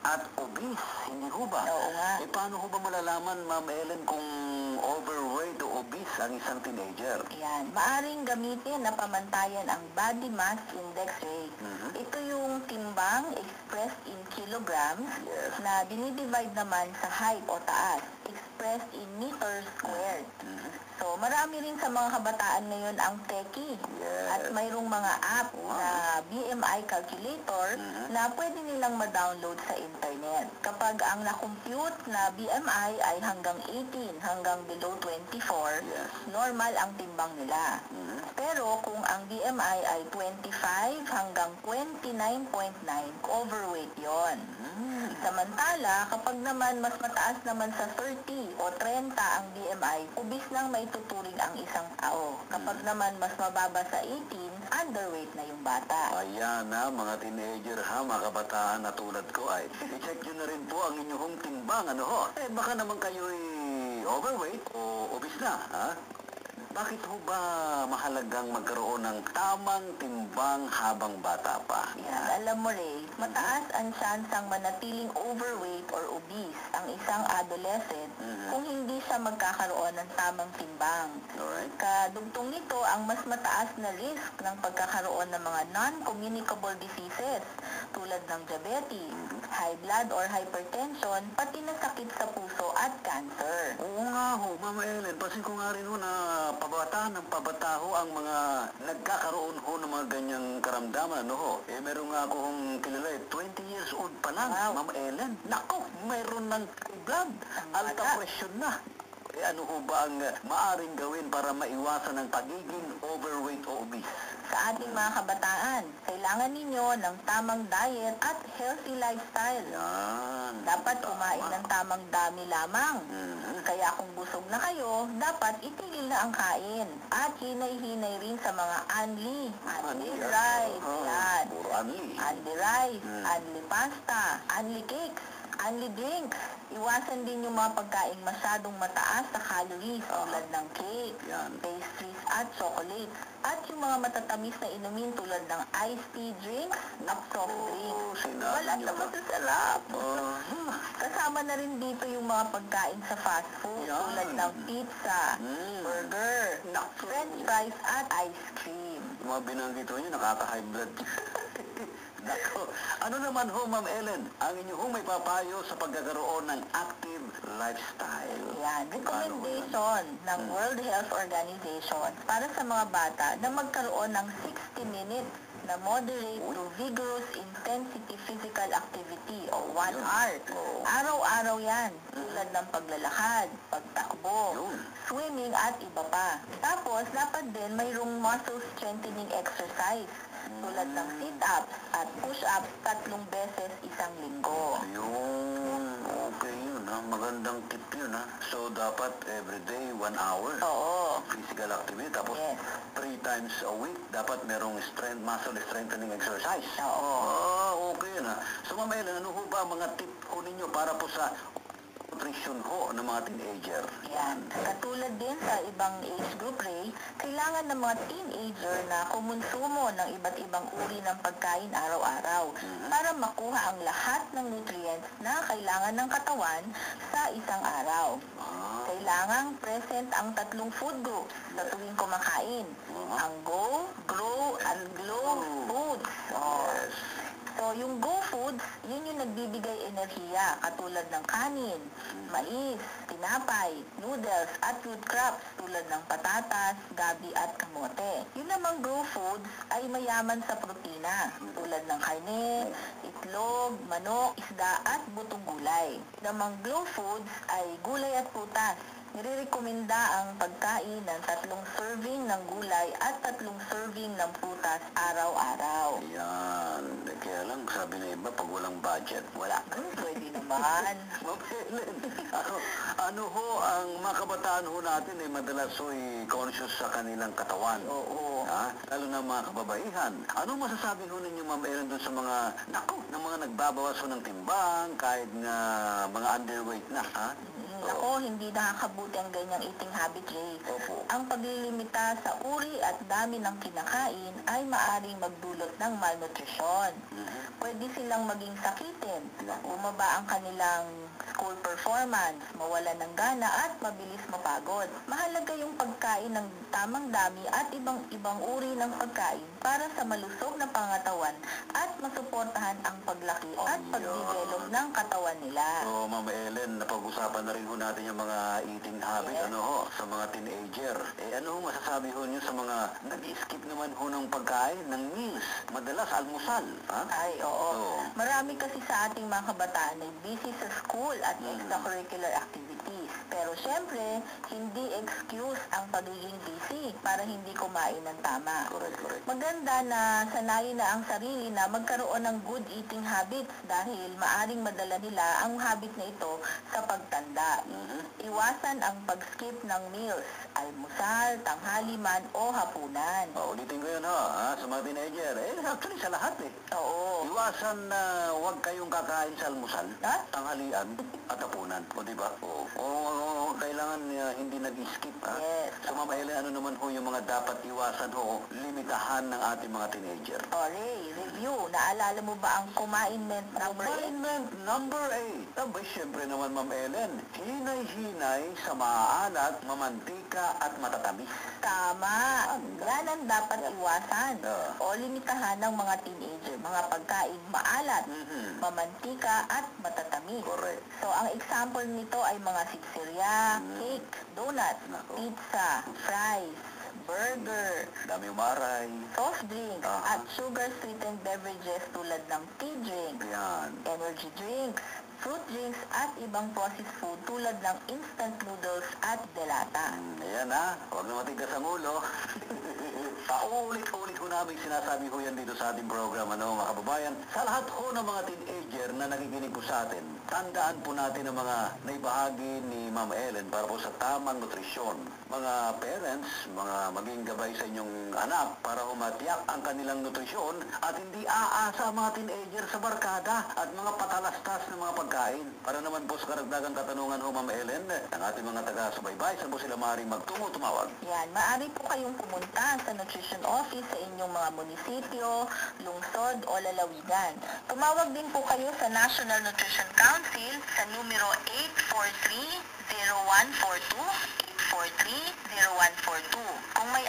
at obese, hindi ho ba? Oo nga. Paano ho ba malalaman, Ma'am Ellen, kung overweight o obese ang isang teenager? Yan. Maaring gamitin na pamantayan ang body mass index rate. Ito yung timbang expressed in kilograms na dinidivide naman sa height o taas, expressed in meters squared. So, marami rin sa mga kabataan ngayon ang techie. At mayroong mga app na BMI calculator na pwede nilang ma-download sa internet. Kapag ang na-compute na BMI ay hanggang 18, hanggang below 24, normal ang timbang nila. Pero kung ang BMI ay 25 hanggang 29.9, overweight yon. Samantala, kapag naman mas mataas naman sa 30 o 30 ang BMI, obese nang maituturing ang isang tao. Kapag naman mas mababa sa 18, underweight na yung bata. Ayan na, mga teenager ha, mga kabataan na tulad ko ay i-check nyo na rin po ang inyong timbang, ano ho? Baka naman kayo'y overweight o obese na, ha? Bakit ho ba mahalagang magkaroon ng tamang timbang habang bata pa? Yan, alam mo Ray, mataas ang tsansang manatiling overweight or obese ang isang adolescent kung hindi siya magkakaroon ng tamang timbang. Kadugtong nito ang mas mataas na risk ng pagkakaroon ng mga non-communicable diseases tulad ng diabetes, high blood or hypertension, pati na sakit sa puso at cancer. Oo nga ho, Mama Ellen, pansin ko nga rin ho na pabata ho ang mga nagkakaroon ho ng mga ganyang karamdaman, ano ho? Meron nga akong kilala, 20 years old pa lang, Mama Ellen. Nako, mayroon ng blood, alta presyon na. Ano ho ba ang maaring gawin para maiwasan ang pagiging overweight o obese? Sa ating mga kabataan, kailangan ninyo ng tamang diet at healthy lifestyle. Yan. Dapat kumain ng tamang dami lamang. Kaya kung busog na kayo, dapat itigil na ang kain. At hinay-hinay rin sa mga unli rice, yan. Unli rice, unli pasta, unli cakes, unli drinks. Iwasan din yung mga pagkain masyadong mataas sa calories tulad ng cake, pastries at chocolates. At yung mga matatamis na inumin tulad ng iced tea drinks at soft drinks. Wala na masasarap. Kasama na rin dito yung mga pagkain sa fast food tulad ng pizza, burger, french fries at ice cream. Yung mga binanggit nyo, nakaka-high blood. Nako, ano naman ho, Ma'am Ellen, ang inyo ho may papayo sa pagkakaroon ng active lifestyle? Yan, recommendation ng World Health Organization para sa mga bata na magkaroon ng 60 minutes na moderate to vigorous intensity physical activity o 1 hour. Araw-araw yan, tulad ng paglalakad, pagtakbo, swimming at iba pa. Tapos, dapat din mayroong muscle strengthening exercise tulad ng sit-ups at push-ups 3 beses isang linggo. Ayun, okay yun ha. Magandang tip yun ha. So, dapat everyday 1 hour. Oo. Physical activity. Tapos, 3 times a week, dapat merong muscle strengthening exercise. Oo. Okay yun ha. So, Ma'am Ellen, ano ho ba mga tip ho ninyo para po sa nutrition ho ng mga teenager? Yan. Katulad din sa ibang age group, Ray, kailangan ng mga teenager na kumonsumo ng iba't ibang uri ng pagkain araw-araw para makuha ang lahat ng nutrients na kailangan ng katawan sa isang araw. Kailangang present ang 3 food groups sa tuwing kumakain. Ang Go, Grow, and Glow foods. So, yung Go foods, yun yung nagbibigay enerhiya, katulad ng kanin, mais, tinapay, noodles, at root crops tulad ng patatas, gabi, at kamote. Yung namang Grow foods ay mayaman sa protina, tulad ng karne, itlog, manok, isda, at butong gulay. Namang Glow foods ay gulay at prutas. Nire-rekomenda ang pagkain ng 3 serving ng gulay at 3 serving ng prutas araw-araw. Yan. Kaya lang, sabi na iba, pag walang budget, wala. Pwede naman. Ano ho, ang mga kabataan ho natin madalas ho'y conscious sa kanilang katawan. Oo. Lalo na mga kababaihan. Ano masasabi ho ninyo, Ma'am Ellen, dun sa mga, ng mga nagbabawas ho ng timbang, kahit nga mga underweight na, Nako, hindi nakakabuti ang ganyang eating habit, Ray. Opo. Ang paglilimita sa uri at dami ng kinakain ay maaring magdulot ng malnutrisyon. Pwede silang maging sakitin, bumaba ang kanilang school performance, mawala ng gana at mabilis mapagod. Mahalaga yung pagkain ng tamang dami at ibang uri ng pagkain para sa malusog na pangatawan at masuportahan ang paglaki at pagdevelop ng katawan nila. So, Ma'am Ellen, napag-usapan na rin ho natin yung mga eating habit, Yes. ano ho, sa mga teenager. Ano ho masasabi ho niyo sa mga nag-skip naman ho ng pagkain, ng meals, madalas almusal, ha? Ay, oo. Oo. Marami kasi sa ating mga kabataan ay busy sa school at extracurricular activities. Pero syempre, hindi excuse ang pagiging busy para hindi kumain ng tama. Correct. Maganda na sanayin na ang sarili na magkaroon ng good eating habits dahil maaring madala nila ang habit na ito sa pagtanda. Iwasan ang pag-skip ng meals, almusal, tanghali man o hapunan. Ulitin ko yun ho, ha, sa mga teenager. Actually sa lahat Oo. Iwasan na huwag kayong kakain sa almusal, Ha? tanghalian, at hapunan. O, di ba? Kailangan hindi nag-skip, ha? Yes. So, Ma'am Ellen, ano naman ho yung mga dapat iwasan ho, limitahan ng ating mga teenager? Ray, review. Naalala mo ba ang kumainment number 8? Confinement number 8. Abay, syempre naman, Ma'am Ellen, hinay-hinay sa maaalat, mamantika at matatamis. Tama. Yan ang dapat iwasan. Oo. O limitahan ng mga teenager, mga pagkain maalat, mamantika at matatamis. Correct. So, ang example nito ay mga sitsirya, cake, donut, Nako. pizza, fries, burger, Dami umaray. soft drinks, Aha. at sugar-sweetened beverages tulad ng tea drink, Yan. energy drinks, fruit drinks, at ibang processed food tulad ng instant noodles at delata. Ayan ha, huwag na matigas ang ulo. Paulit-ulit ho namin sinasabi ho yan dito sa ating program, ano mga kababayan. Sa lahat ho ng mga teenager na nakikinig po sa atin, tandaan po natin ang mga naibahagi ni Ma'am Ellen para po sa tamang nutrisyon. Mga parents, mga maging gabay sa inyong anak para humatiyak ang kanilang nutrisyon at hindi aasa ang mga teenager sa barkada at mga patalastas ng mga pagkain. Para naman po sa karagdagang katanungan ho, Ma'am Ellen, ang ating mga taga-subaybay, saan po sila maaaring magtungo-tumawag? Yan, maaari po kayong pumunta sa Nutrition Office sa inyong mga munisipyo, lungsod o lalawigan. Tumawag din po kayo sa National Nutrition Council sa numero 843-0142, 843-0142. Kung may